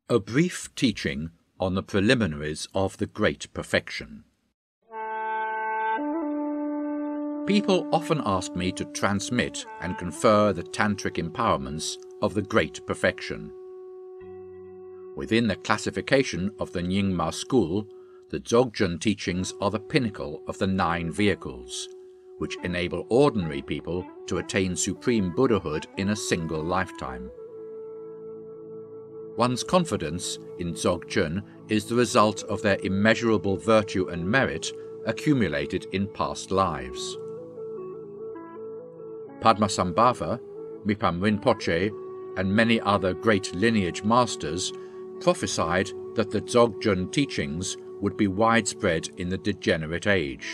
A brief teaching on the preliminaries of the Great Perfection. People often ask me to transmit and confer the tantric empowerments of the Great Perfection. Within the classification of the Nyingma school, the Dzogchen teachings are the pinnacle of the 9 vehicles, which enable ordinary people to attain supreme Buddhahood in a single lifetime. One's confidence in Dzogchen is the result of their immeasurable virtue and merit accumulated in past lives. Padmasambhava, Mipam Rinpoche, and many other great lineage masters prophesied that the Dzogchen teachings would be widespread in the degenerate age.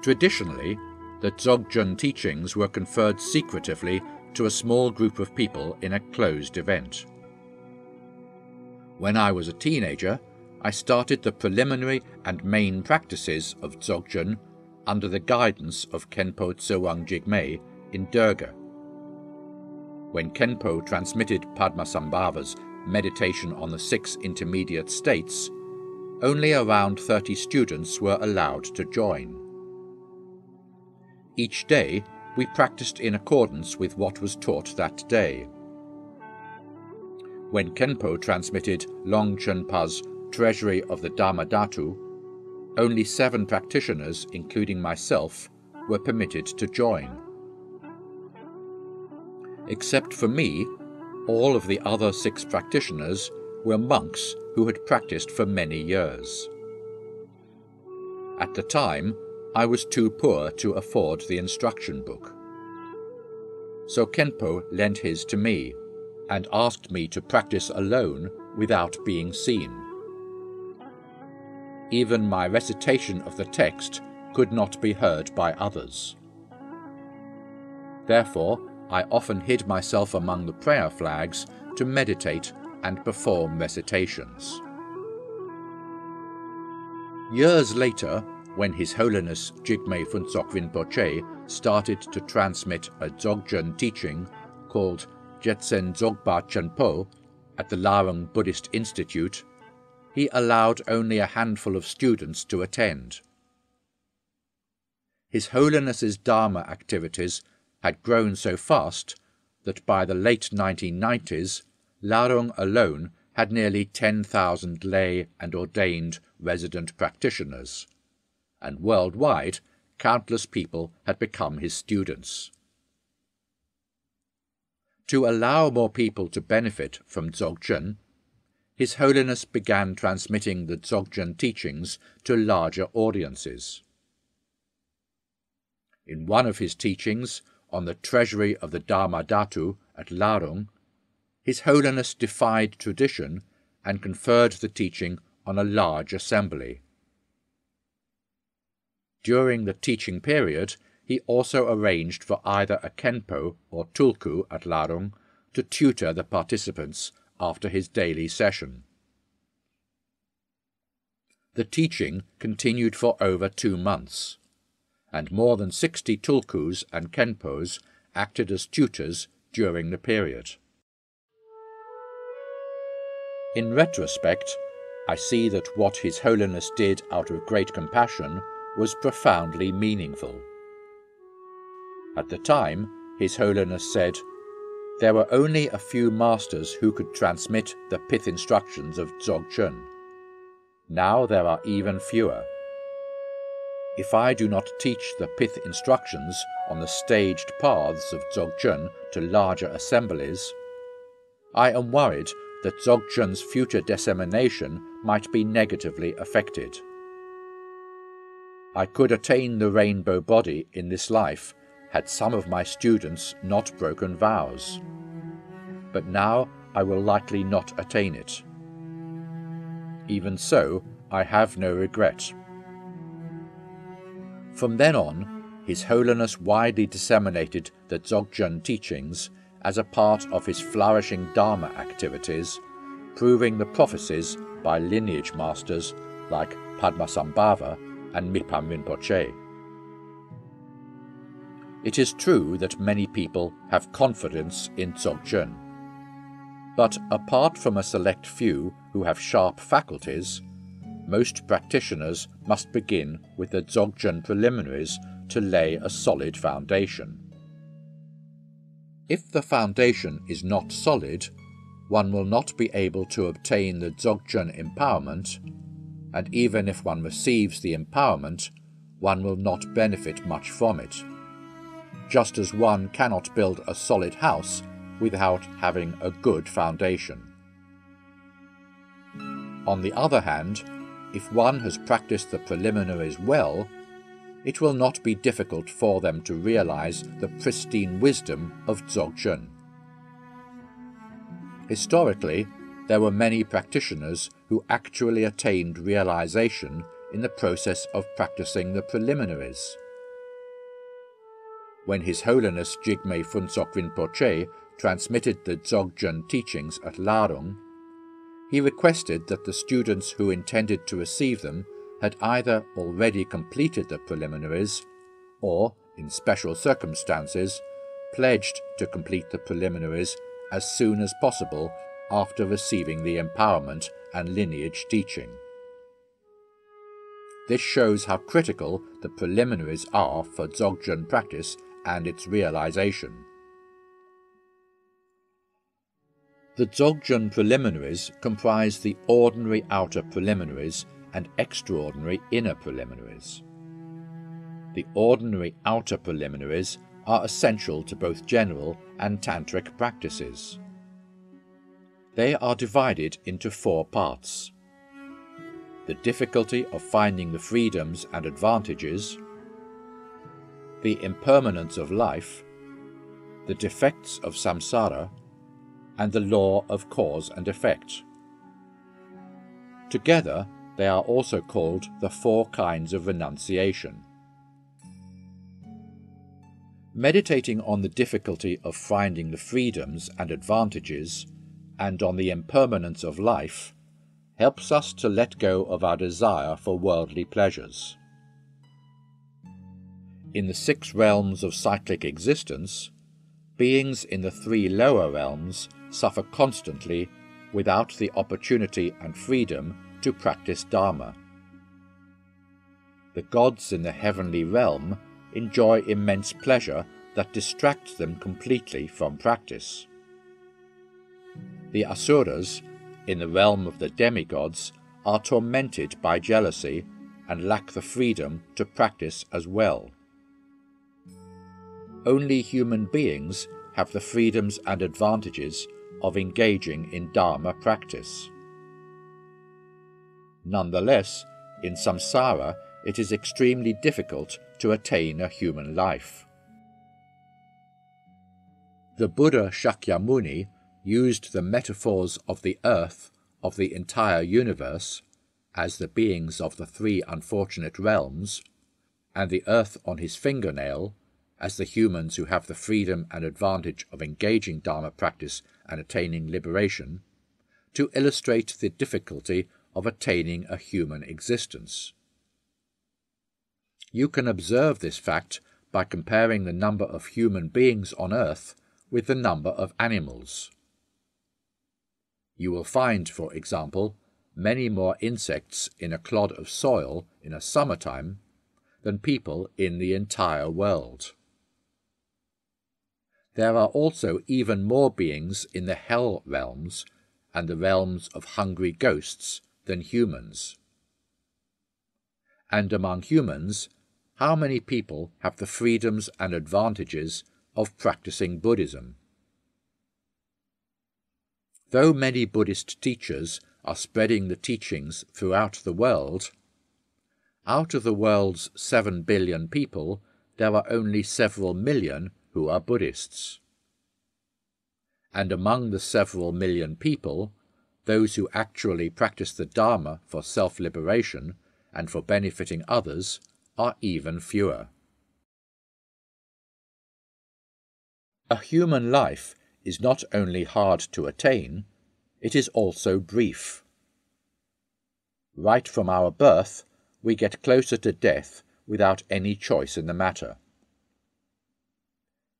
Traditionally, the Dzogchen teachings were conferred secretively to a small group of people in a closed event. When I was a teenager, I started the preliminary and main practices of Dzogchen under the guidance of Khenpo Tsewang Jigme in Durga. When Khenpo transmitted Padmasambhava's meditation on the 6 intermediate states, only around 30 students were allowed to join. Each day, we practiced in accordance with what was taught that day. When Khenpo transmitted Longchen Pa's Treasury of the Dharmadhatu, only 7 practitioners, including myself, were permitted to join. Except for me, all of the other 6 practitioners were monks who had practiced for many years. At the time, I was too poor to afford the instruction book. So Khenpo lent his to me and asked me to practice alone without being seen. Even my recitation of the text could not be heard by others. Therefore, I often hid myself among the prayer flags to meditate and perform recitations. Years later, when His Holiness Jigme Phuntsok Rinpoche started to transmit a Dzogchen teaching called Jetsen Dzogpa Chenpo at the Larung Buddhist Institute, he allowed only a handful of students to attend. His Holiness's Dharma activities had grown so fast that by the late 1990s, Larung alone had nearly 10,000 lay and ordained resident practitioners, and worldwide, countless people had become his students. To allow more people to benefit from Dzogchen, His Holiness began transmitting the Dzogchen teachings to larger audiences. In one of his teachings on the Treasury of the Dharmadhatu at Larung, His Holiness defied tradition and conferred the teaching on a large assembly. During the teaching period, he also arranged for either a Khenpo or Tulku at Larung to tutor the participants after his daily session. The teaching continued for over 2 months, and more than 60 Tulkus and Khenpos acted as tutors during the period. In retrospect, I see that what His Holiness did out of great compassion was profoundly meaningful. At the time, His Holiness said, "There were only a few masters who could transmit the pith instructions of Dzogchen. Now there are even fewer. If I do not teach the pith instructions on the staged paths of Dzogchen to larger assemblies, I am worried that Dzogchen's future dissemination might be negatively affected. I could attain the rainbow body in this life had some of my students not broken vows. But now I will likely not attain it. Even so, I have no regret." From then on, His Holiness widely disseminated the Dzogchen teachings as a part of his flourishing Dharma activities, proving the prophecies by lineage masters like Padmasambhava and Mipam Rinpoche. It is true that many people have confidence in Dzogchen. But apart from a select few who have sharp faculties, most practitioners must begin with the Dzogchen preliminaries to lay a solid foundation. If the foundation is not solid, one will not be able to obtain the Dzogchen empowerment, and even if one receives the empowerment, one will not benefit much from it, just as one cannot build a solid house without having a good foundation. On the other hand, if one has practiced the preliminaries well, it will not be difficult for them to realize the pristine wisdom of Dzogchen. Historically, there were many practitioners who actually attained realization in the process of practicing the preliminaries. When His Holiness Jigme Phuntsok Rinpoche transmitted the Dzogchen teachings at Larung, he requested that the students who intended to receive them had either already completed the preliminaries or, in special circumstances, pledged to complete the preliminaries as soon as possible after receiving the empowerment and lineage teaching. This shows how critical the preliminaries are for Dzogchen practice and its realization. The Dzogchen preliminaries comprise the ordinary outer preliminaries and extraordinary inner preliminaries. The ordinary outer preliminaries are essential to both general and tantric practices. They are divided into 4 parts: the difficulty of finding the freedoms and advantages, the impermanence of life, the defects of samsara, and the law of cause and effect. Together, they are also called the 4 kinds of renunciation. Meditating on the difficulty of finding the freedoms and advantages, and on the impermanence of life, helps us to let go of our desire for worldly pleasures. In the 6 realms of cyclic existence, beings in the 3 lower realms suffer constantly without the opportunity and freedom to practice Dharma. The gods in the heavenly realm enjoy immense pleasure that distracts them completely from practice. The Asuras, in the realm of the demigods, are tormented by jealousy and lack the freedom to practice as well. Only human beings have the freedoms and advantages of engaging in Dharma practice. Nonetheless, in samsara it is extremely difficult to attain a human life. The Buddha Shakyamuni used the metaphors of the earth of the entire universe as the beings of the 3 unfortunate realms, and the earth on his fingernail as the humans who have the freedom and advantage of engaging Dharma practice and attaining liberation, to illustrate the difficulty of attaining a human existence. You can observe this fact by comparing the number of human beings on earth with the number of animals. You will find, for example, many more insects in a clod of soil in a summertime than people in the entire world. There are also even more beings in the hell realms and the realms of hungry ghosts than humans. And among humans, how many people have the freedoms and advantages of practicing Buddhism? Though many Buddhist teachers are spreading the teachings throughout the world, out of the world's 7 billion people, there are only several million who are Buddhists. And among the several million people, those who actually practice the Dharma for self-liberation and for benefiting others are even fewer. A human life is not only hard to attain, it is also brief. Right from our birth, we get closer to death without any choice in the matter.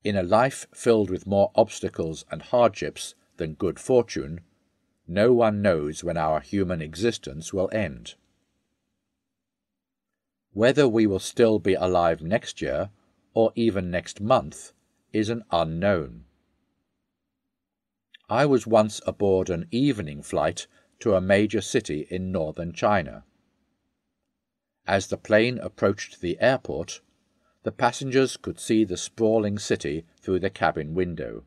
In a life filled with more obstacles and hardships than good fortune, no one knows when our human existence will end. Whether we will still be alive next year, or even next month, is an unknown. I was once aboard an evening flight to a major city in northern China. As the plane approached the airport, the passengers could see the sprawling city through the cabin window.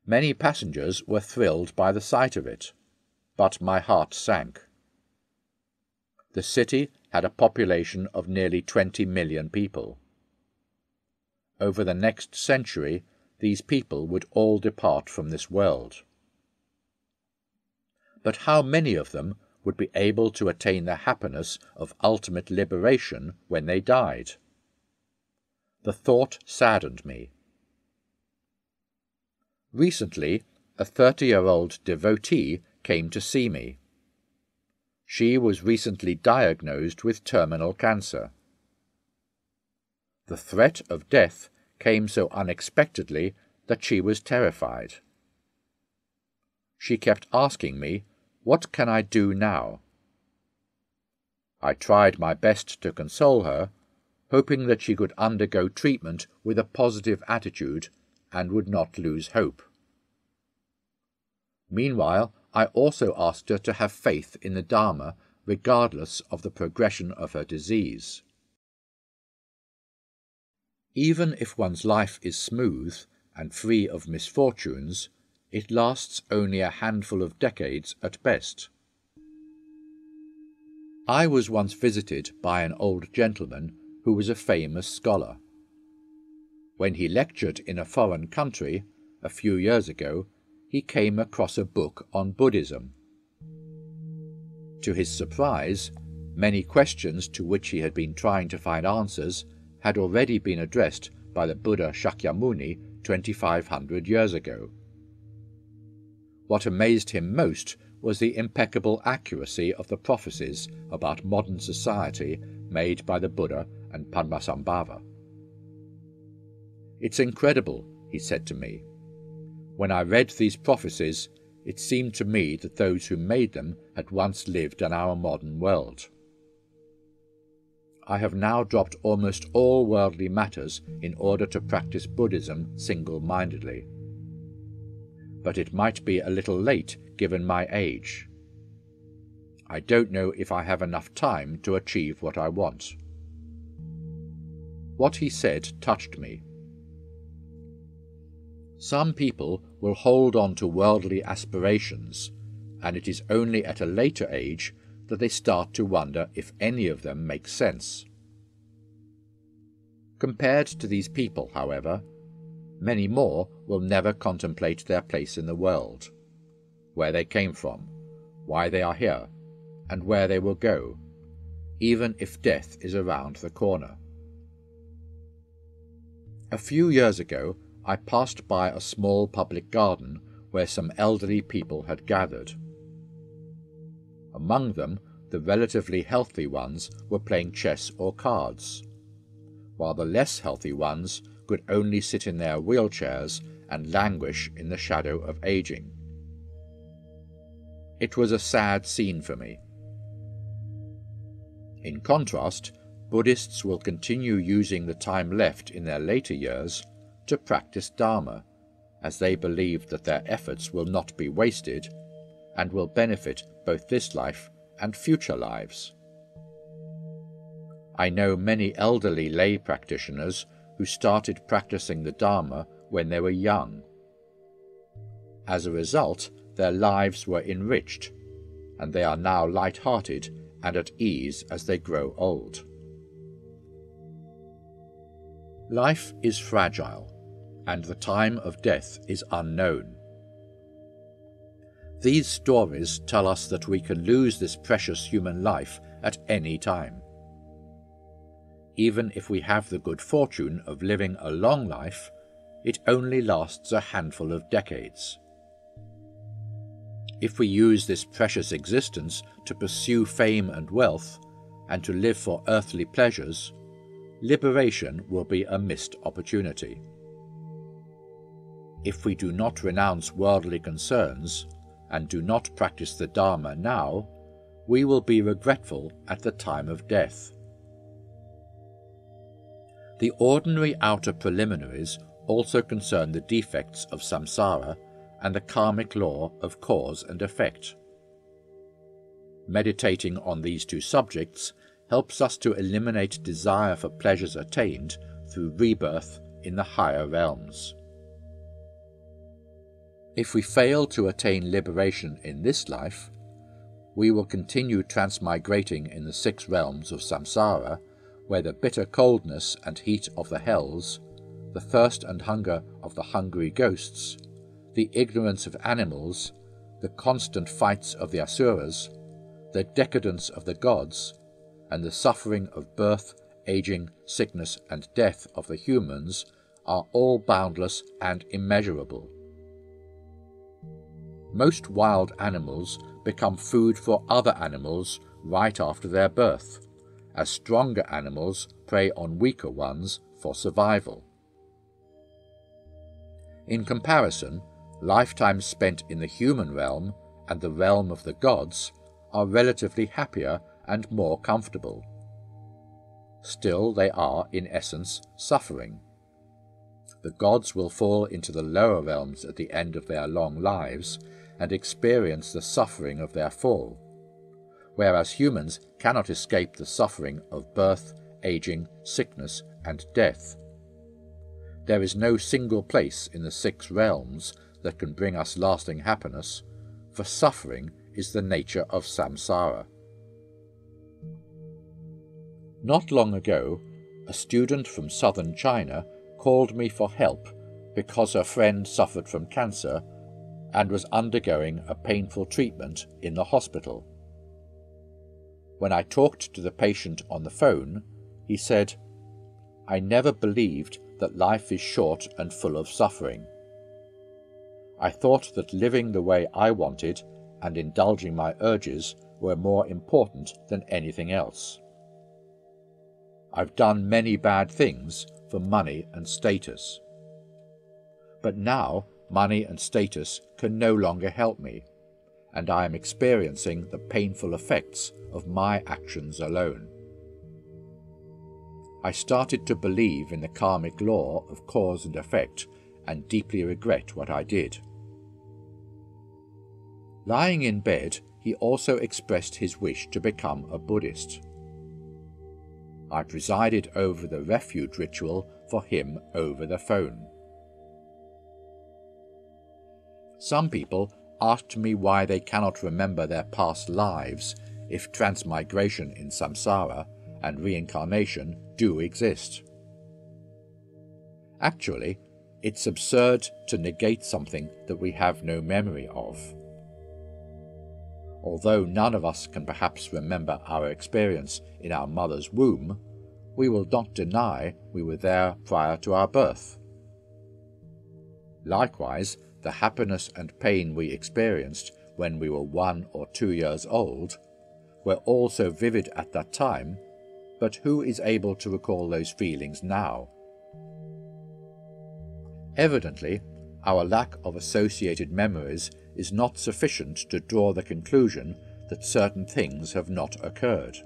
Many passengers were thrilled by the sight of it, but my heart sank. The city had a population of nearly 20 million people. Over the next century, these people would all depart from this world. But how many of them would be able to attain the happiness of ultimate liberation when they died? The thought saddened me. Recently, a 30-year-old devotee came to see me. She was recently diagnosed with terminal cancer. The threat of death came so unexpectedly that she was terrified. She kept asking me, "What can I do now?" I tried my best to console her, hoping that she could undergo treatment with a positive attitude and would not lose hope. Meanwhile, I also asked her to have faith in the Dharma regardless of the progression of her disease. Even if one's life is smooth and free of misfortunes, it lasts only a handful of decades at best. I was once visited by an old gentleman who was a famous scholar. When he lectured in a foreign country, a few years ago, he came across a book on Buddhism. To his surprise, many questions to which he had been trying to find answers had already been addressed by the Buddha Shakyamuni 2,500 years ago. What amazed him most was the impeccable accuracy of the prophecies about modern society made by the Buddha and Padmasambhava. "It's incredible," he said to me. "When I read these prophecies, it seemed to me that those who made them had once lived in our modern world. I have now dropped almost all worldly matters in order to practice Buddhism single-mindedly. But it might be a little late given my age. I don't know if I have enough time to achieve what I want." What he said touched me. Some people will hold on to worldly aspirations, and it is only at a later age that they start to wonder if any of them make sense. Compared to these people, however, many more will never contemplate their place in the world, where they came from, why they are here, and where they will go, even if death is around the corner. A few years ago, I passed by a small public garden where some elderly people had gathered. Among them, the relatively healthy ones were playing chess or cards, while the less healthy ones could only sit in their wheelchairs and languish in the shadow of aging. It was a sad scene for me. In contrast, Buddhists will continue using the time left in their later years to practice Dharma, as they believe that their efforts will not be wasted and will benefit both this life and future lives. I know many elderly lay practitioners who started practicing the Dharma when they were young. As a result, their lives were enriched, and they are now light-hearted and at ease as they grow old. Life is fragile, and the time of death is unknown. These stories tell us that we can lose this precious human life at any time. Even if we have the good fortune of living a long life, it only lasts a handful of decades. If we use this precious existence to pursue fame and wealth, and to live for earthly pleasures, liberation will be a missed opportunity. if we do not renounce worldly concerns and do not practice the Dharma now, we will be regretful at the time of death. The ordinary outer preliminaries also concern the defects of samsara and the karmic law of cause and effect. Meditating on these two subjects helps us to eliminate desire for pleasures attained through rebirth in the higher realms. If we fail to attain liberation in this life, we will continue transmigrating in the 6 realms of samsara, where the bitter coldness and heat of the hells, the thirst and hunger of the hungry ghosts, the ignorance of animals, the constant fights of the asuras, the decadence of the gods, and the suffering of birth, aging, sickness, and death of the humans are all boundless and immeasurable. Most wild animals become food for other animals right after their birth, as stronger animals prey on weaker ones for survival. In comparison, lifetimes spent in the human realm and the realm of the gods are relatively happier and more comfortable. Still, they are, in essence, suffering. The gods will fall into the lower realms at the end of their long lives and experience the suffering of their fall, whereas humans cannot escape the suffering of birth, aging, sickness, and death. There is no single place in the 6 realms that can bring us lasting happiness, for suffering is the nature of samsara. Not long ago, a student from southern China called me for help because her friend suffered from cancer and was undergoing a painful treatment in the hospital. When I talked to the patient on the phone, he said, "I never believed that life is short and full of suffering. I thought that living the way I wanted and indulging my urges were more important than anything else. I've done many bad things for money and status. But now money and status can no longer help me, and I am experiencing the painful effects of my actions alone. I started to believe in the karmic law of cause and effect and deeply regret what I did." Lying in bed, he also expressed his wish to become a Buddhist. I presided over the refuge ritual for him over the phone. Some people asked me why they cannot remember their past lives if transmigration in samsara and reincarnation do exist. Actually, it's absurd to negate something that we have no memory of. Although none of us can perhaps remember our experience in our mother's womb, we will not deny we were there prior to our birth. Likewise, the happiness and pain we experienced when we were 1 or 2 years old were all so vivid at that time, but who is able to recall those feelings now? Evidently, our lack of associated memories is not sufficient to draw the conclusion that certain things have not occurred.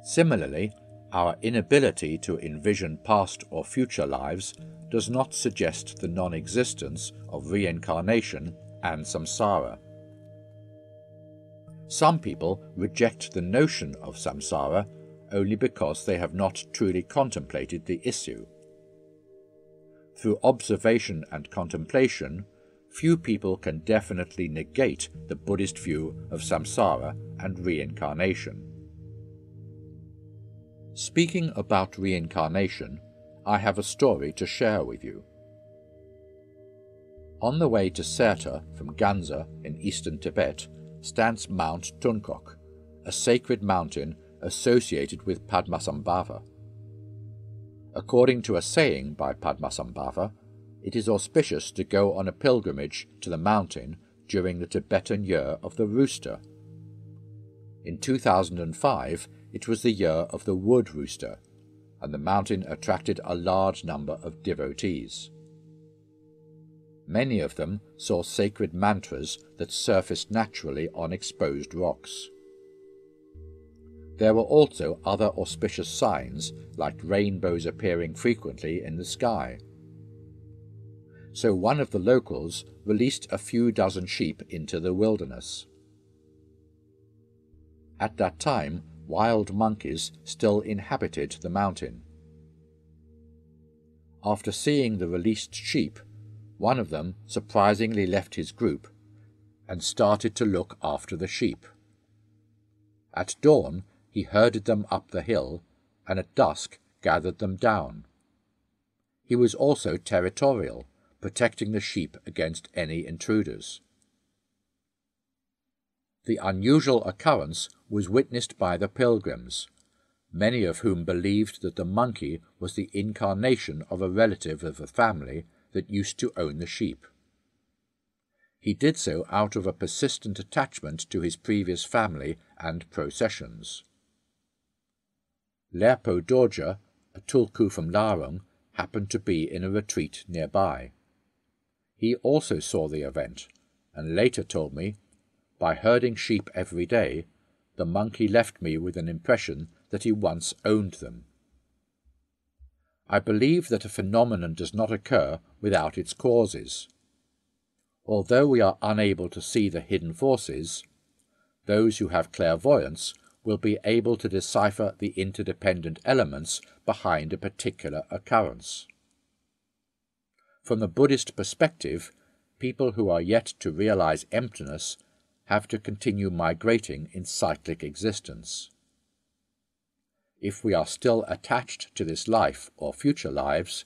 Similarly, our inability to envision past or future lives does not suggest the non-existence of reincarnation and samsara. Some people reject the notion of samsara only because they have not truly contemplated the issue. Through observation and contemplation, few people can definitely negate the Buddhist view of samsara and reincarnation. Speaking about reincarnation, I have a story to share with you. On the way to Serta from Ganza in eastern Tibet stands Mount Tunkok, a sacred mountain associated with Padmasambhava. According to a saying by Padmasambhava, it is auspicious to go on a pilgrimage to the mountain during the Tibetan year of the rooster. In 2005, it was the year of the wood rooster, and the mountain attracted a large number of devotees. Many of them saw sacred mantras that surfaced naturally on exposed rocks. There were also other auspicious signs, like rainbows appearing frequently in the sky. So one of the locals released a few dozen sheep into the wilderness. At that time, wild monkeys still inhabited the mountain. After seeing the released sheep, one of them surprisingly left his group and started to look after the sheep. At dawn, he herded them up the hill, and at dusk gathered them down. He was also territorial, protecting the sheep against any intruders. The unusual occurrence was witnessed by the pilgrims, many of whom believed that the monkey was the incarnation of a relative of the family that used to own the sheep. He did so out of a persistent attachment to his previous family and processions. Lerpo Dorje, a tulku from Larung, happened to be in a retreat nearby. He also saw the event, and later told me, "By herding sheep every day, the monkey left me with an impression that he once owned them." I believe that a phenomenon does not occur without its causes. Although we are unable to see the hidden forces, those who have clairvoyance will be able to decipher the interdependent elements behind a particular occurrence. From the Buddhist perspective, people who are yet to realize emptiness have to continue migrating in cyclic existence. If we are still attached to this life or future lives,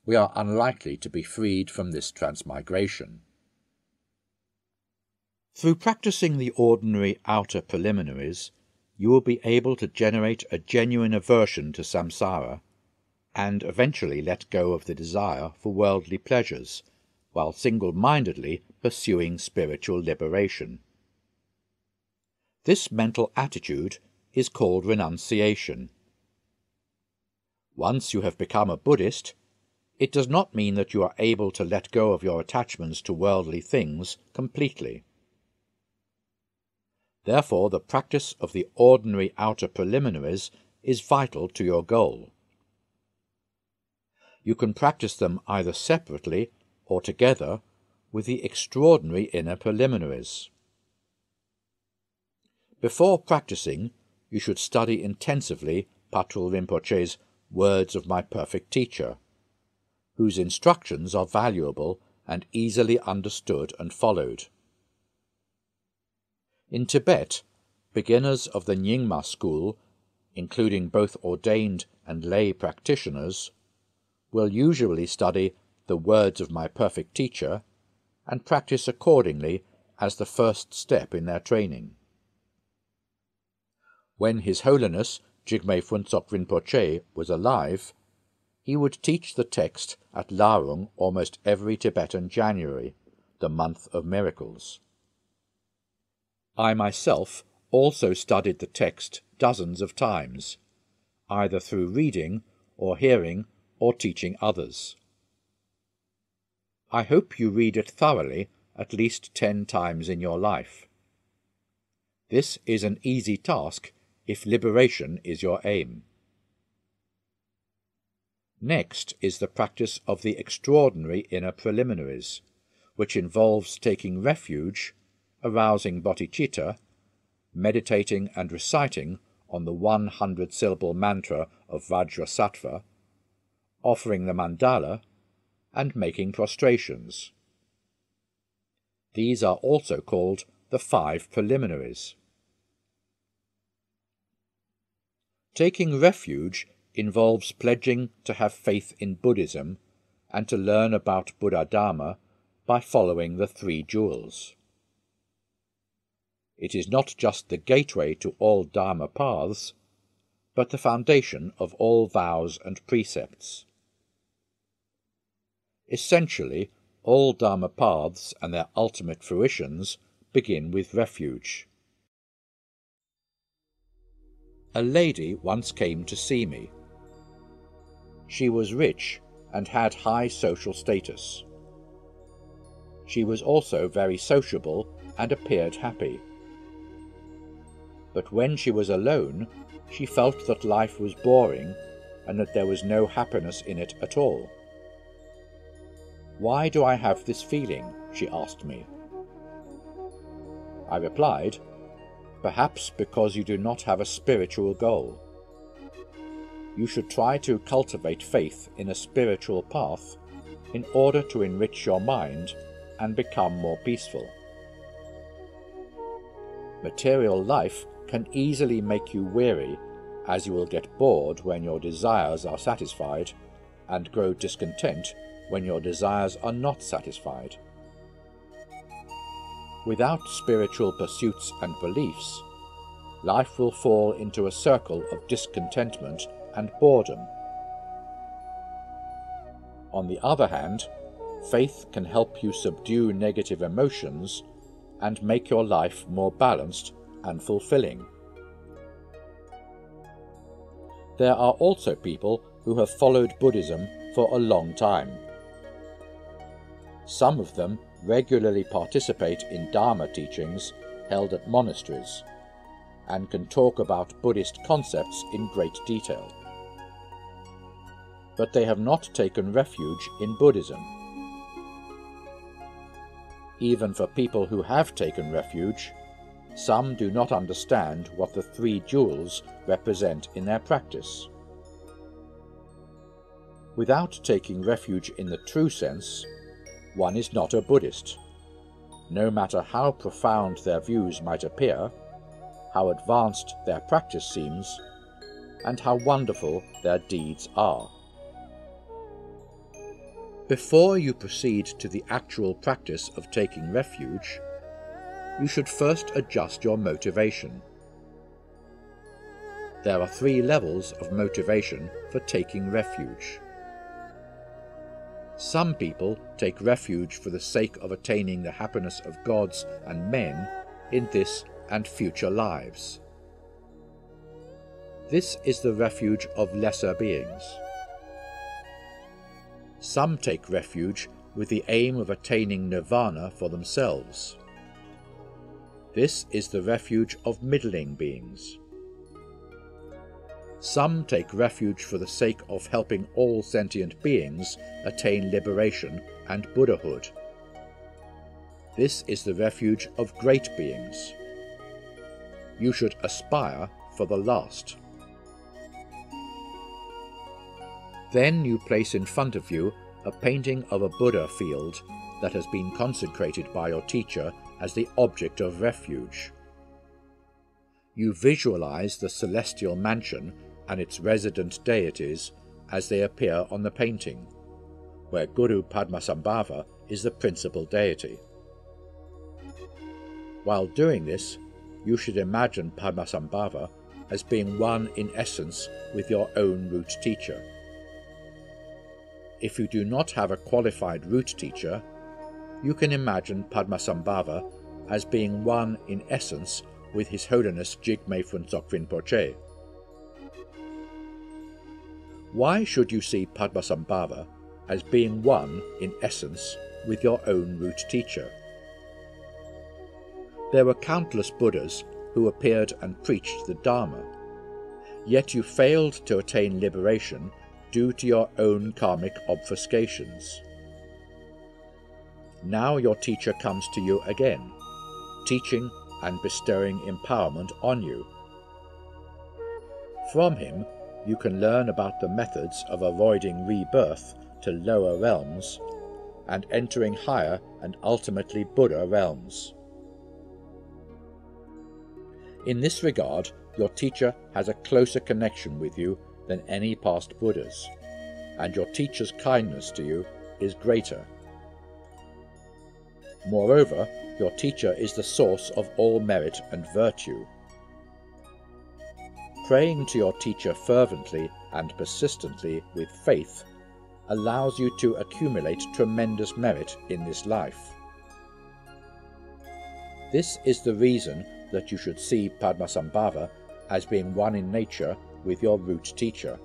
we are unlikely to be freed from this transmigration. Through practicing the ordinary outer preliminaries, you will be able to generate a genuine aversion to samsara, and eventually let go of the desire for worldly pleasures, while single-mindedly pursuing spiritual liberation. This mental attitude is called renunciation. Once you have become a Buddhist, it does not mean that you are able to let go of your attachments to worldly things completely. Therefore, the practice of the ordinary outer preliminaries is vital to your goal. You can practice them either separately or together with the extraordinary inner preliminaries. Before practicing, you should study intensively Patrul Rinpoche's Words of My Perfect Teacher, whose instructions are valuable and easily understood and followed. In Tibet, beginners of the Nyingma school, including both ordained and lay practitioners, will usually study the Words of My Perfect Teacher and practice accordingly as the first step in their training. When His Holiness Jigme Phuntsok Rinpoche was alive, he would teach the text at Larung almost every Tibetan January, the month of miracles. I myself also studied the text dozens of times, either through reading or hearing or teaching others. I hope you read it thoroughly at least 10 times in your life. This is an easy task if liberation is your aim. Next is the practice of the extraordinary inner preliminaries, which involves taking refuge, arousing bodhicitta, meditating and reciting on the 100-syllable mantra of Vajrasattva, offering the mandala, and making prostrations. These are also called the 5 preliminaries. Taking refuge involves pledging to have faith in Buddhism and to learn about Buddha Dharma by following the 3 jewels. It is not just the gateway to all Dharma paths, but the foundation of all vows and precepts. Essentially, all Dharma paths and their ultimate fruitions begin with refuge. A lady once came to see me. She was rich and had high social status. She was also very sociable and appeared happy. But when she was alone, she felt that life was boring and that there was no happiness in it at all. "Why do I have this feeling?" she asked me. I replied, "Perhaps because you do not have a spiritual goal. You should try to cultivate faith in a spiritual path in order to enrich your mind and become more peaceful. Material life can easily make you weary, as you will get bored when your desires are satisfied and grow discontent when your desires are not satisfied. Without spiritual pursuits and beliefs, life will fall into a circle of discontentment and boredom. On the other hand, faith can help you subdue negative emotions and make your life more balanced and fulfilling. There are also people who have followed Buddhism for a long time. Some of them regularly participate in Dharma teachings held at monasteries and can talk about Buddhist concepts in great detail. But they have not taken refuge in Buddhism. Even for people who have taken refuge, some do not understand what the three jewels represent in their practice. Without taking refuge in the true sense, one is not a Buddhist, no matter how profound their views might appear, how advanced their practice seems, and how wonderful their deeds are. Before you proceed to the actual practice of taking refuge, you should first adjust your motivation. There are 3 levels of motivation for taking refuge. Some people take refuge for the sake of attaining the happiness of gods and men in this and future lives. This is the refuge of lesser beings. Some take refuge with the aim of attaining nirvana for themselves. This is the refuge of middling beings. Some take refuge for the sake of helping all sentient beings attain liberation and Buddhahood. This is the refuge of great beings. You should aspire for the last. Then you place in front of you a painting of a Buddha field that has been consecrated by your teacher as the object of refuge. You visualize the celestial mansion and its resident deities as they appear on the painting, where Guru Padmasambhava is the principal deity. While doing this, you should imagine Padmasambhava as being one in essence with your own root teacher. If you do not have a qualified root teacher, you can imagine Padmasambhava as being one in essence with His Holiness Jigme Phuntsok Rinpoche. Why should you see Padmasambhava as being one in essence with your own root teacher? There were countless Buddhas who appeared and preached the Dharma, yet you failed to attain liberation due to your own karmic obfuscations. Now your teacher comes to you again, teaching and bestowing empowerment on you. From him, you can learn about the methods of avoiding rebirth to lower realms and entering higher and ultimately Buddha realms. In this regard, your teacher has a closer connection with you than any past Buddhas, and your teacher's kindness to you is greater. Moreover, your teacher is the source of all merit and virtue. Praying to your teacher fervently and persistently with faith allows you to accumulate tremendous merit in this life. This is the reason that you should see Padmasambhava as being one in nature with your root teacher.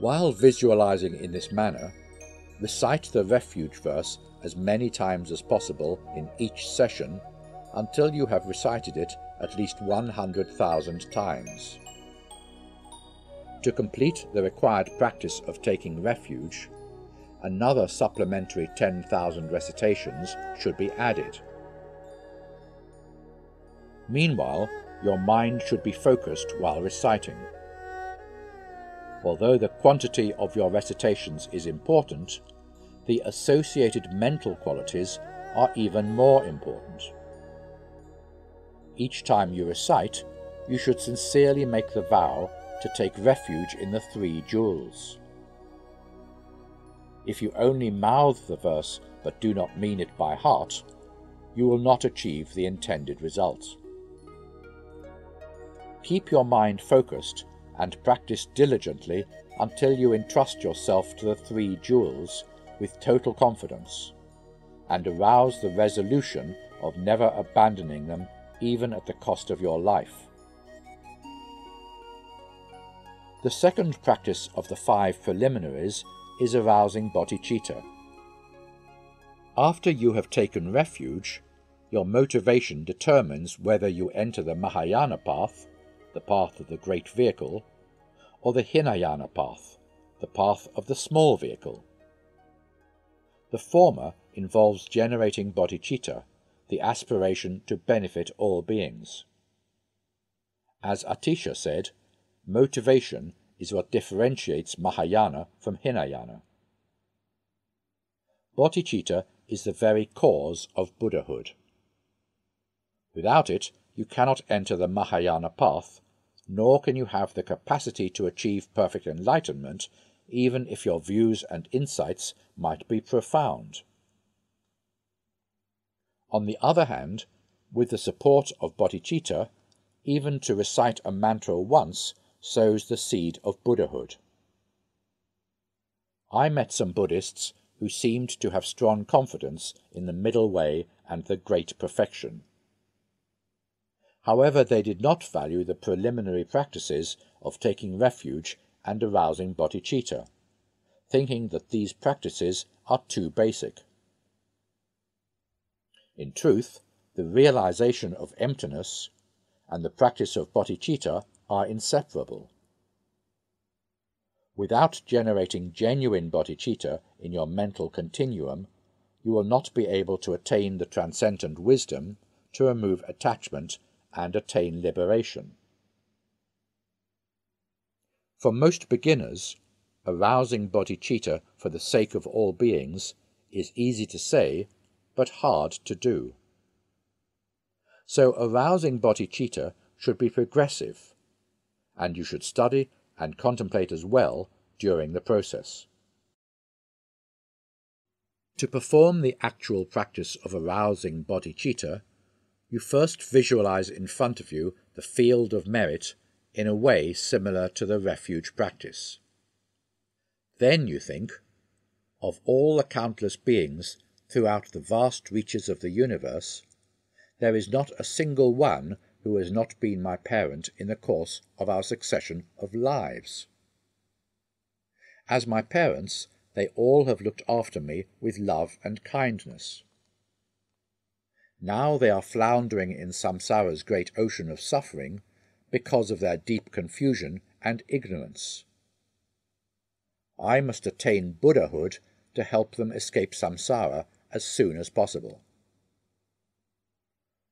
While visualizing in this manner, Recite the refuge verse as many times as possible in each session until you have recited it at least 100,000 times. To complete the required practice of taking refuge, another supplementary 10,000 recitations should be added. Meanwhile, your mind should be focused while reciting. Although the quantity of your recitations is important, the associated mental qualities are even more important. Each time you recite, you should sincerely make the vow to take refuge in the 3 jewels. If you only mouth the verse but do not mean it by heart, you will not achieve the intended result. Keep your mind focused and practice diligently until you entrust yourself to the 3 jewels with total confidence, and arouse the resolution of never abandoning them even at the cost of your life. The second practice of the 5 preliminaries is arousing bodhicitta. After you have taken refuge, your motivation determines whether you enter the Mahayana path, the path of the great vehicle, or the Hinayana path, the path of the small vehicle. The former involves generating bodhicitta, the aspiration to benefit all beings. As Atisha said, motivation is what differentiates Mahayana from Hinayana. Bodhicitta is the very cause of Buddhahood. Without it, you cannot enter the Mahayana path, nor can you have the capacity to achieve perfect enlightenment, even if your views and insights might be profound. On the other hand, with the support of bodhicitta, even to recite a mantra once sows the seed of Buddhahood. I met some Buddhists who seemed to have strong confidence in the middle way and the great perfection. However, they did not value the preliminary practices of taking refuge and arousing bodhicitta, thinking that these practices are too basic. In truth, the realization of emptiness and the practice of bodhicitta are inseparable. Without generating genuine bodhicitta in your mental continuum, you will not be able to attain the transcendent wisdom to remove attachment and attain liberation. For most beginners, arousing bodhicitta for the sake of all beings is easy to say, but hard to do. So arousing bodhicitta should be progressive, and you should study and contemplate as well during the process. To perform the actual practice of arousing bodhicitta, you first visualize in front of you the field of merit in a way similar to the refuge practice. Then you think, of all the countless beings throughout the vast reaches of the universe, there is not a single one who has not been my parent in the course of our succession of lives. As my parents, they all have looked after me with love and kindness. Now they are floundering in samsara's great ocean of suffering because of their deep confusion and ignorance. I must attain Buddhahood to help them escape samsara as soon as possible.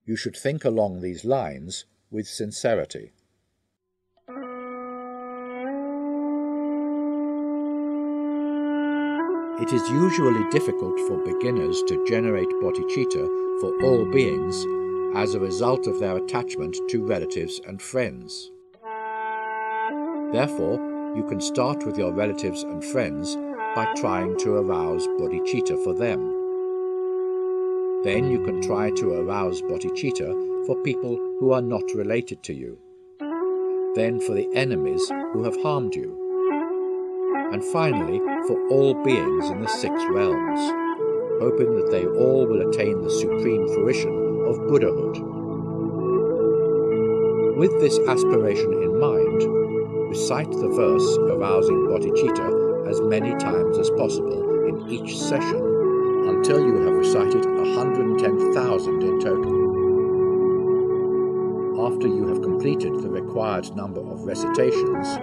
You should think along these lines with sincerity. It is usually difficult for beginners to generate bodhicitta for all beings as a result of their attachment to relatives and friends. Therefore, you can start with your relatives and friends by trying to arouse bodhicitta for them. Then you can try to arouse bodhicitta for people who are not related to you. Then for the enemies who have harmed you. And finally, for all beings in the 6 realms, hoping that they all will attain the supreme fruition of Buddhahood. With this aspiration in mind, recite the verse arousing bodhicitta as many times as possible in each session until you have recited 110,000 in total. After you have completed the required number of recitations,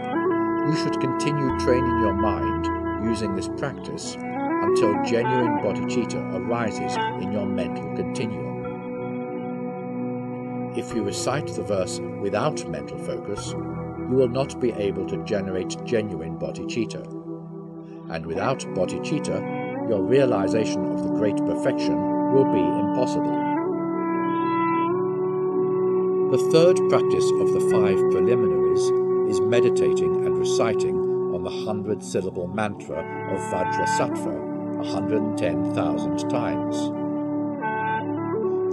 you should continue training your mind using this practice until genuine bodhicitta arises in your mental continuum. If you recite the verse without mental focus, you will not be able to generate genuine bodhicitta. And without bodhicitta, your realization of the great perfection will be impossible. The third practice of the 5 preliminaries is meditating and reciting on the 100-syllable mantra of Vajrasattva 110,000 times.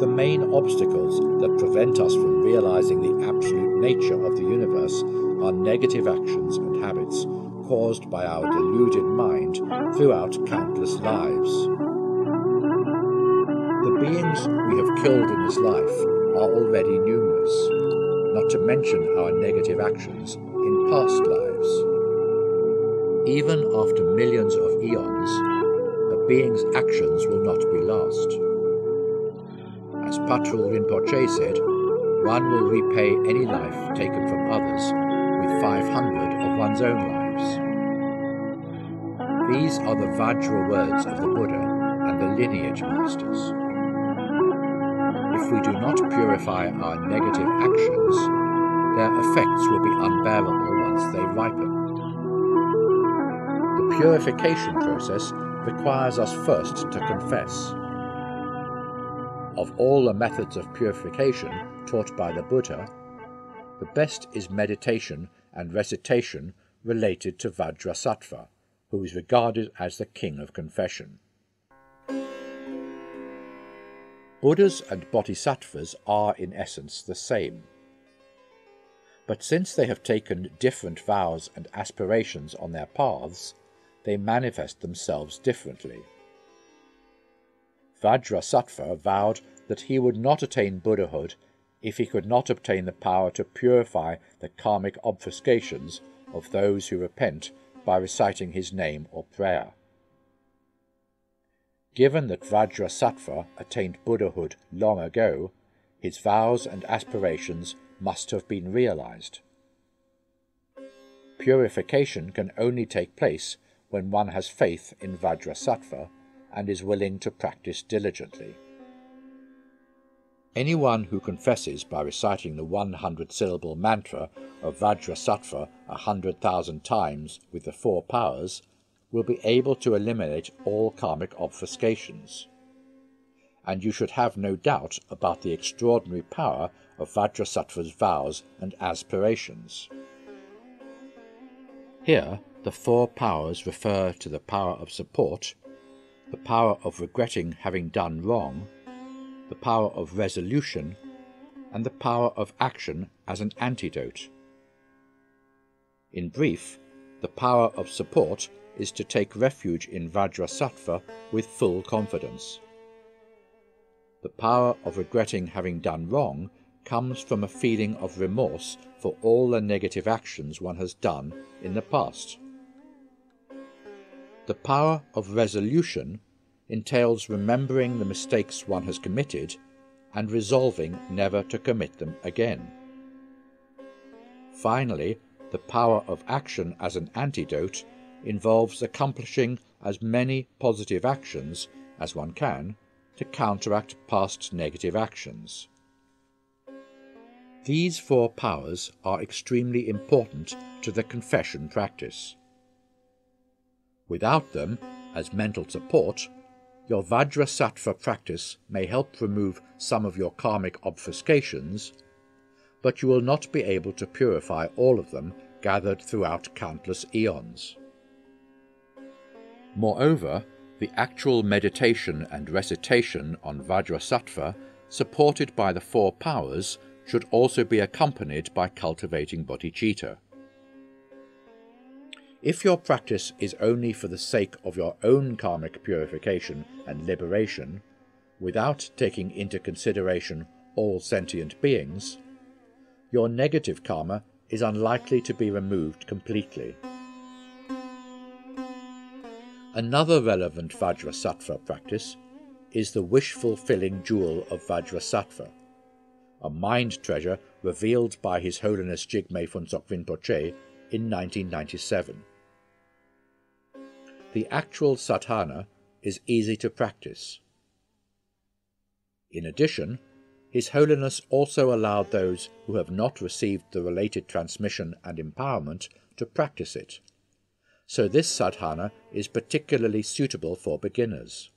The main obstacles that prevent us from realizing the absolute nature of the universe are negative actions and habits caused by our deluded mind throughout countless lives. The beings we have killed in this life are already numerous, not to mention our negative actions in past lives. Even after millions of eons, a being's actions will not be lost. As Patrul Rinpoche said, one will repay any life taken from others with 500 of one's own lives. These are the Vajra words of the Buddha and the lineage masters. If we do not purify our negative actions, their effects will be unbearable once they ripen. The purification process requires us first to confess. Of all the methods of purification taught by the Buddha, the best is meditation and recitation related to Vajrasattva, who is regarded as the king of confession. Buddhas and bodhisattvas are in essence the same. But since they have taken different vows and aspirations on their paths, they manifest themselves differently. Vajrasattva vowed that he would not attain Buddhahood if he could not obtain the power to purify the karmic obfuscations of those who repent by reciting his name or prayer. Given that Vajrasattva attained Buddhahood long ago, his vows and aspirations must have been realized. Purification can only take place when one has faith in Vajrasattva and is willing to practice diligently. Anyone who confesses by reciting the 100-syllable mantra of Vajrasattva 100,000 times with the 4 powers will be able to eliminate all karmic obfuscations. And you should have no doubt about the extraordinary power of Vajrasattva's vows and aspirations. Here, the 4 powers refer to the power of support, the power of regretting having done wrong, the power of resolution, and the power of action as an antidote. In brief, the power of support is to take refuge in Vajrasattva with full confidence. The power of regretting having done wrong comes from a feeling of remorse for all the negative actions one has done in the past. The power of resolution entails remembering the mistakes one has committed and resolving never to commit them again. Finally, the power of action as an antidote involves accomplishing as many positive actions as one can to counteract past negative actions. These 4 powers are extremely important to the confession practice. Without them, as mental support, your Vajrasattva practice may help remove some of your karmic obfuscations, but you will not be able to purify all of them gathered throughout countless eons. Moreover, the actual meditation and recitation on Vajrasattva, supported by the 4 powers, should also be accompanied by cultivating bodhicitta. If your practice is only for the sake of your own karmic purification and liberation, without taking into consideration all sentient beings, your negative karma is unlikely to be removed completely. Another relevant Vajrasattva practice is the wish-fulfilling jewel of Vajrasattva, a mind treasure revealed by His Holiness Jigme Phuntsok Rinpoche in 1997. The actual sadhana is easy to practice. In addition, His Holiness also allowed those who have not received the related transmission and empowerment to practice it, so this sadhana is particularly suitable for beginners.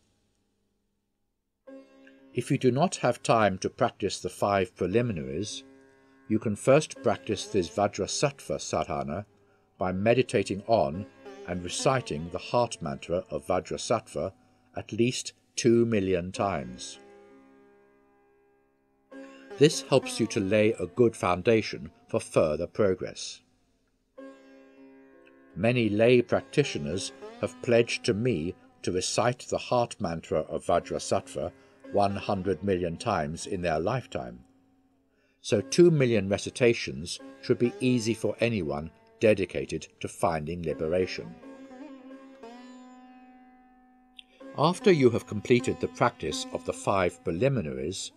If you do not have time to practice the 5 preliminaries, you can first practice this Vajrasattva sadhana by meditating on and reciting the heart mantra of Vajrasattva at least 2 million times. This helps you to lay a good foundation for further progress. Many lay practitioners have pledged to me to recite the heart mantra of Vajrasattva 100 million times in their lifetime, so 2 million recitations should be easy for anyone dedicated to finding liberation. After you have completed the practice of the 5 preliminaries,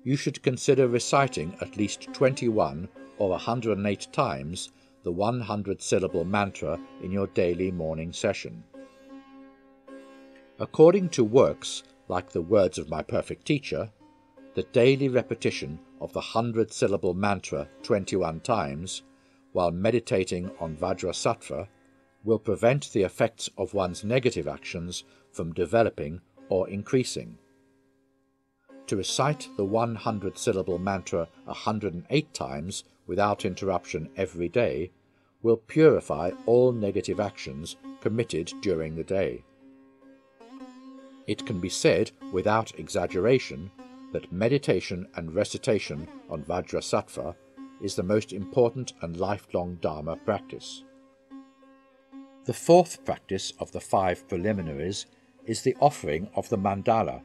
you should consider reciting at least 21 or 108 times the 100-syllable mantra in your daily morning session. According to works like the Words of My Perfect Teacher, the daily repetition of the 100-syllable mantra 21 times while meditating on Vajrasattva will prevent the effects of one's negative actions from developing or increasing. To recite the 100-syllable mantra 108 times without interruption every day will purify all negative actions committed during the day. It can be said without exaggeration that meditation and recitation on Vajrasattva is the most important and lifelong Dharma practice. The 4th practice of the 5 preliminaries is the offering of the mandala,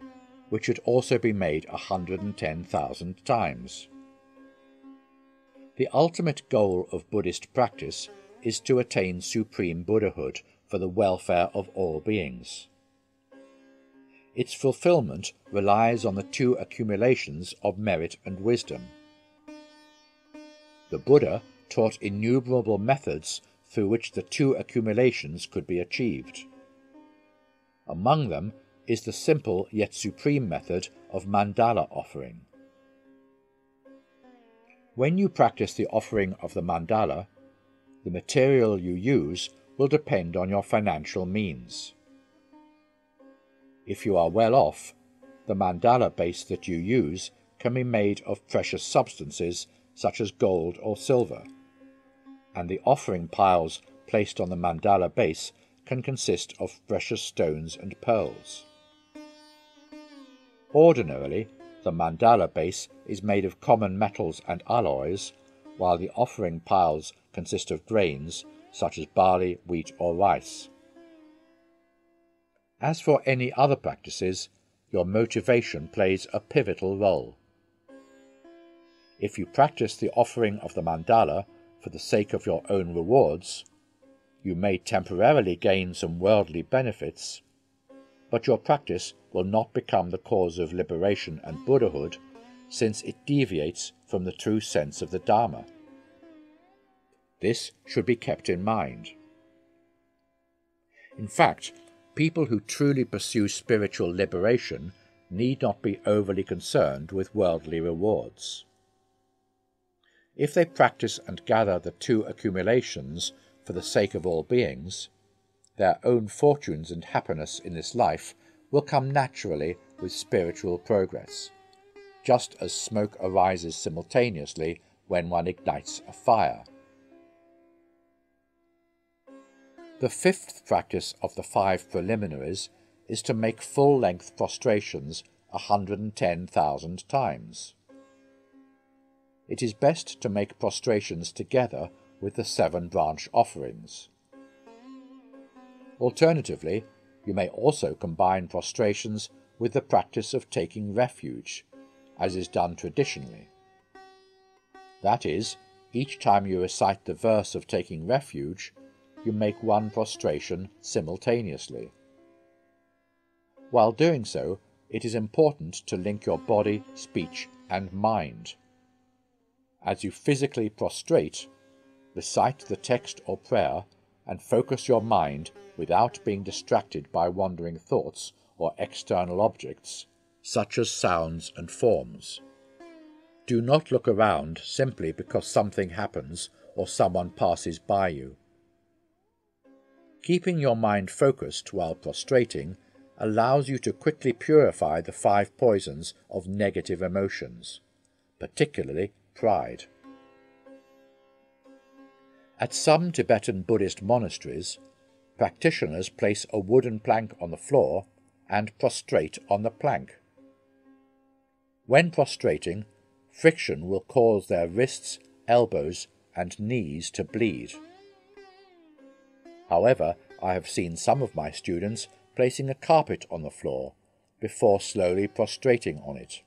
which should also be made 110,000 times. The ultimate goal of Buddhist practice is to attain supreme Buddhahood for the welfare of all beings. Its fulfillment relies on the 2 accumulations of merit and wisdom. The Buddha taught innumerable methods through which the 2 accumulations could be achieved. Among them is the simple yet supreme method of mandala offering. When you practice the offering of the mandala, the material you use will depend on your financial means. If you are well off, the mandala base that you use can be made of precious substances such as gold or silver, and the offering piles placed on the mandala base can consist of precious stones and pearls. Ordinarily, the mandala base is made of common metals and alloys, while the offering piles consist of grains such as barley, wheat, or rice. As for any other practices, your motivation plays a pivotal role. If you practice the offering of the mandala for the sake of your own rewards, you may temporarily gain some worldly benefits, but your practice will not become the cause of liberation and Buddhahood, since it deviates from the true sense of the Dharma. This should be kept in mind. In fact, people who truly pursue spiritual liberation need not be overly concerned with worldly rewards. If they practice and gather the 2 accumulations for the sake of all beings, their own fortunes and happiness in this life will come naturally with spiritual progress, just as smoke arises simultaneously when one ignites a fire. The 5th practice of the 5 preliminaries is to make full-length prostrations 110,000 times. It is best to make prostrations together with the 7 branch offerings. Alternatively, you may also combine prostrations with the practice of taking refuge, as is done traditionally. That is, each time you recite the verse of taking refuge, you make one prostration simultaneously. While doing so, it is important to link your body, speech, and mind. As you physically prostrate, recite the text or prayer and focus your mind without being distracted by wandering thoughts or external objects, such as sounds and forms. Do not look around simply because something happens or someone passes by you. Keeping your mind focused while prostrating allows you to quickly purify the 5 poisons of negative emotions, particularly pride. At some Tibetan Buddhist monasteries, practitioners place a wooden plank on the floor and prostrate on the plank. When prostrating, friction will cause their wrists, elbows, and knees to bleed. However, I have seen some of my students placing a carpet on the floor before slowly prostrating on it.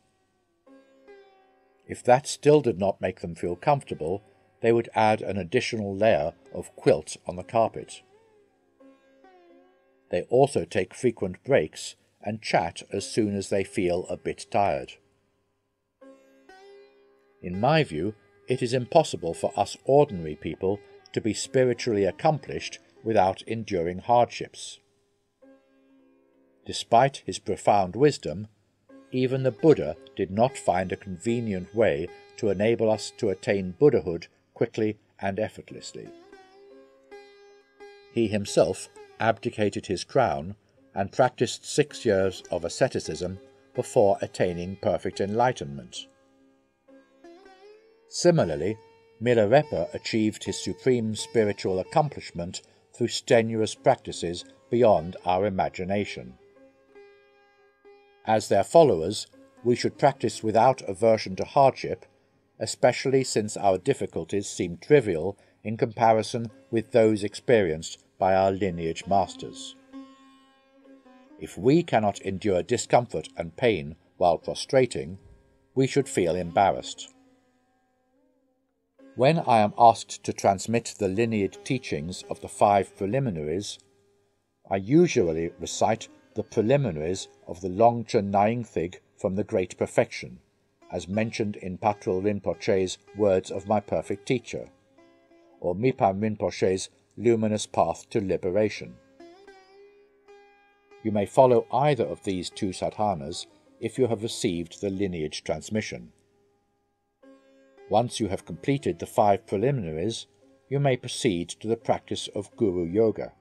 If that still did not make them feel comfortable, they would add an additional layer of quilt on the carpet. They also take frequent breaks and chat as soon as they feel a bit tired. In my view, it is impossible for us ordinary people to be spiritually accomplished without enduring hardships. Despite his profound wisdom, even the Buddha did not find a convenient way to enable us to attain Buddhahood quickly and effortlessly. He himself abdicated his crown and practiced 6 years of asceticism before attaining perfect enlightenment. Similarly, Milarepa achieved his supreme spiritual accomplishment through strenuous practices beyond our imagination. As their followers, we should practice without aversion to hardship, especially since our difficulties seem trivial in comparison with those experienced by our lineage masters. If we cannot endure discomfort and pain while prostrating, we should feel embarrassed. When I am asked to transmit the lineage teachings of the 5 preliminaries, I usually recite the preliminaries of the Longchen Nyingthig from the Great Perfection, as mentioned in Patrul Rinpoche's Words of My Perfect Teacher, or Mipam Rinpoche's Luminous Path to Liberation. You may follow either of these 2 sadhanas if you have received the lineage transmission. Once you have completed the 5 preliminaries, you may proceed to the practice of Guru Yoga.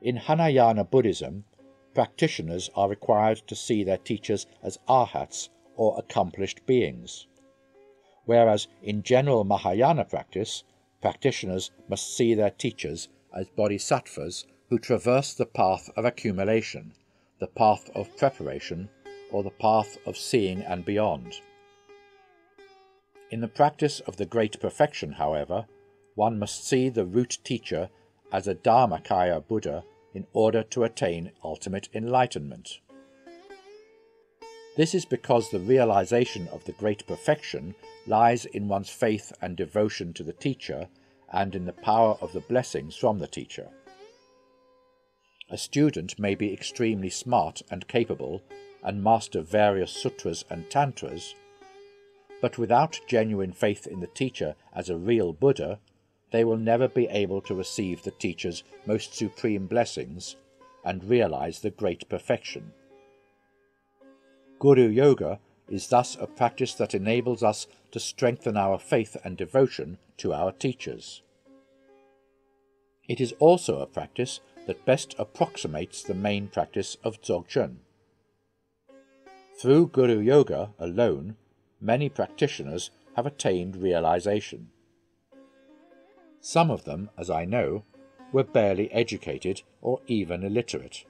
In Hinayana Buddhism, practitioners are required to see their teachers as arhats or accomplished beings, whereas in general Mahayana practice, practitioners must see their teachers as bodhisattvas who traverse the path of accumulation, the path of preparation, or the path of seeing and beyond. In the practice of the Great Perfection, however, one must see the root teacher as a Dharmakaya Buddha in order to attain ultimate enlightenment. This is because the realization of the Great Perfection lies in one's faith and devotion to the teacher and in the power of the blessings from the teacher. A student may be extremely smart and capable and master various sutras and tantras, but without genuine faith in the teacher as a real Buddha, they will never be able to receive the teacher's most supreme blessings and realize the Great Perfection. Guru Yoga is thus a practice that enables us to strengthen our faith and devotion to our teachers. It is also a practice that best approximates the main practice of Dzogchen. Through Guru Yoga alone, many practitioners have attained realization. Some of them, as I know, were barely educated or even illiterate.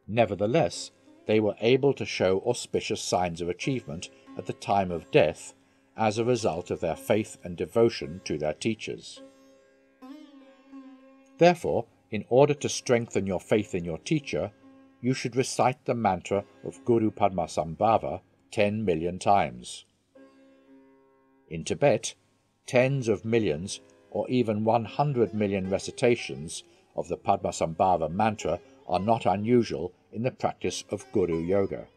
Nevertheless, they were able to show auspicious signs of achievement at the time of death as a result of their faith and devotion to their teachers. Therefore, in order to strengthen your faith in your teacher, you should recite the mantra of Guru Padmasambhava 10 million times. In Tibet, tens of millions or even 100 million recitations of the Padmasambhava mantra are not unusual in the practice of Guru Yoga.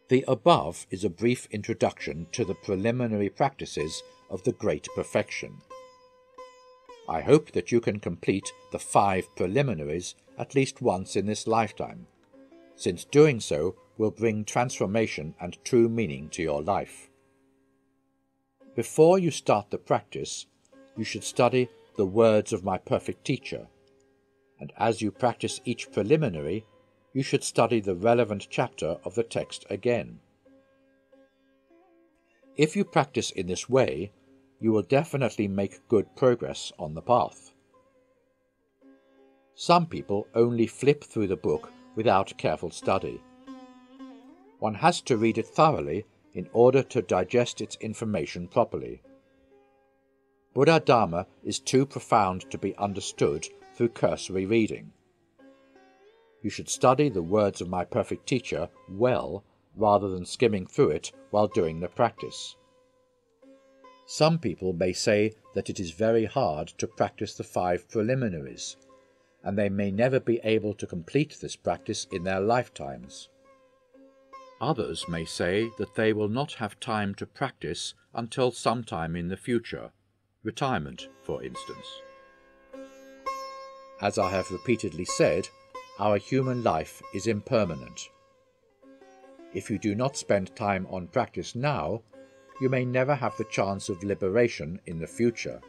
The above is a brief introduction to the preliminary practices of the Great Perfection. I hope that you can complete the 5 preliminaries at least once in this lifetime, since doing so will bring transformation and true meaning to your life. Before you start the practice, you should study the words of my perfect teacher, and as you practice each preliminary, you should study the relevant chapter of the text again. If you practice in this way, you will definitely make good progress on the path. Some people only flip through the book without careful study. One has to read it thoroughly in order to digest its information properly. Buddha Dharma is too profound to be understood through cursory reading. You should study the words of my perfect teacher well rather than skimming through it while doing the practice. Some people may say that it is very hard to practice the 5 preliminaries, and they may never be able to complete this practice in their lifetimes. Others may say that they will not have time to practice until sometime in the future, retirement, for instance. As I have repeatedly said, our human life is impermanent. If you do not spend time on practice now, you may never have the chance of liberation in the future.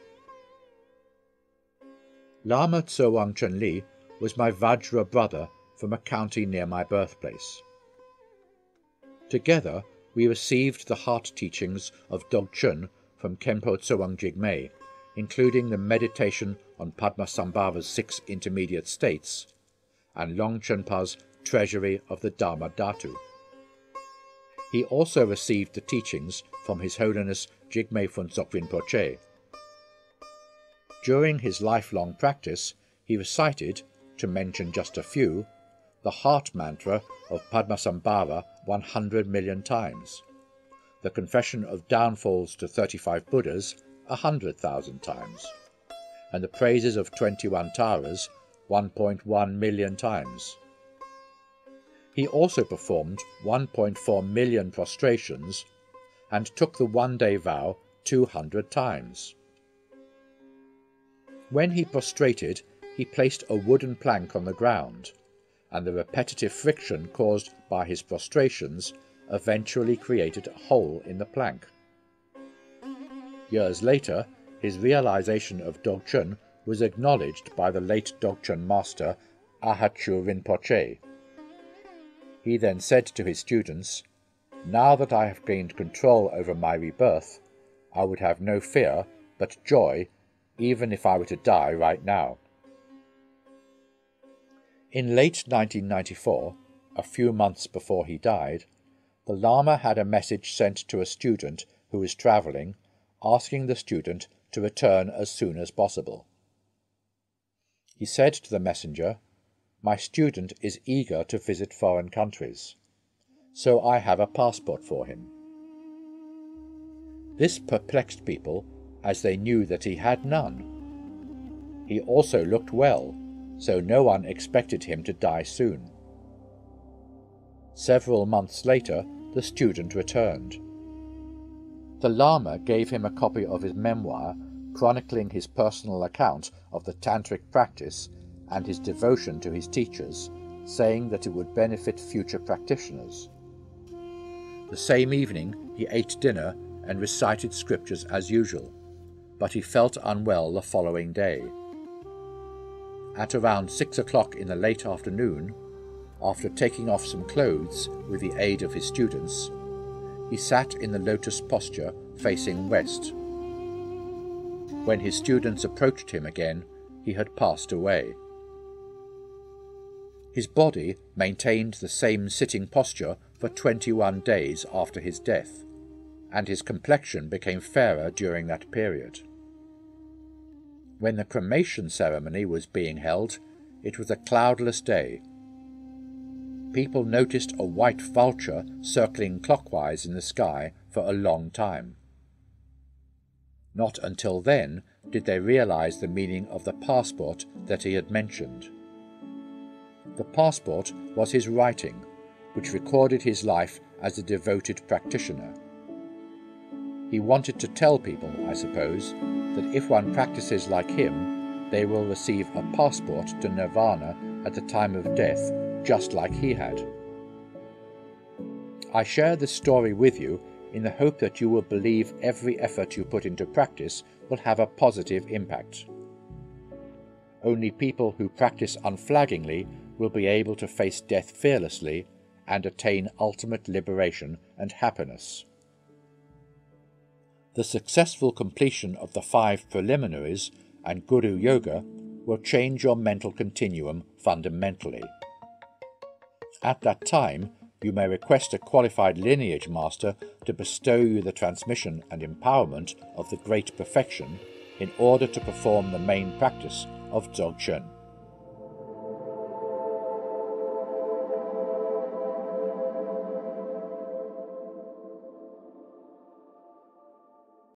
Lama Tsewang Chenli was my Vajra brother from a county near my birthplace. Together, we received the heart teachings of Dogchen from Khenpo Tsewang Jigme, including the meditation on Padmasambhava's 6 intermediate states, and Longchenpa's Treasury of the Dharma Dhatu. He also received the teachings from His Holiness Jigme Phuntsok Rinpoche. During his lifelong practice, he recited, to mention just a few, the heart mantra of Padmasambhava 100 million times, the confession of downfalls to 35 Buddhas 100,000 times, and the praises of 21 Taras 1.1 million times. He also performed 1.4 million prostrations and took the one-day vow 200 times. When he prostrated, he placed a wooden plank on the ground, and the repetitive friction caused by his prostrations eventually created a hole in the plank. Years later, his realization of Dogchen was acknowledged by the late Dogchen master Ahachu Rinpoche. He then said to his students, "Now that I have gained control over my rebirth, I would have no fear but joy, even if I were to die right now." In late 1994, a few months before he died, the Lama had a message sent to a student who was travelling, asking the student to return as soon as possible. He said to the messenger, "My student is eager to visit foreign countries, so I have a passport for him." This perplexed people, as they knew that he had none. He also looked well, so no one expected him to die soon. Several months later, the student returned. The Lama gave him a copy of his memoir chronicling his personal account of the tantric practice and his devotion to his teachers, saying that it would benefit future practitioners. The same evening he ate dinner and recited scriptures as usual, but he felt unwell the following day. At around 6 o'clock in the late afternoon, after taking off some clothes with the aid of his students, he sat in the lotus posture facing west. When his students approached him again, he had passed away. His body maintained the same sitting posture for 21 days after his death, and his complexion became fairer during that period. When the cremation ceremony was being held, it was a cloudless day. People noticed a white vulture circling clockwise in the sky for a long time. Not until then did they realize the meaning of the passport that he had mentioned, The passport was his writing, which recorded his life as a devoted practitioner. He wanted to tell people, I suppose, that if one practices like him, they will receive a passport to nirvana at the time of death, just like he had. I share this story with you in the hope that you will believe every effort you put into practice will have a positive impact. Only people who practice unflaggingly will be able to face death fearlessly and attain ultimate liberation and happiness. The successful completion of the 5 preliminaries and Guru Yoga will change your mental continuum fundamentally. At that time, you may request a qualified lineage master to bestow you the transmission and empowerment of the great perfection in order to perform the main practice of Dzogchen.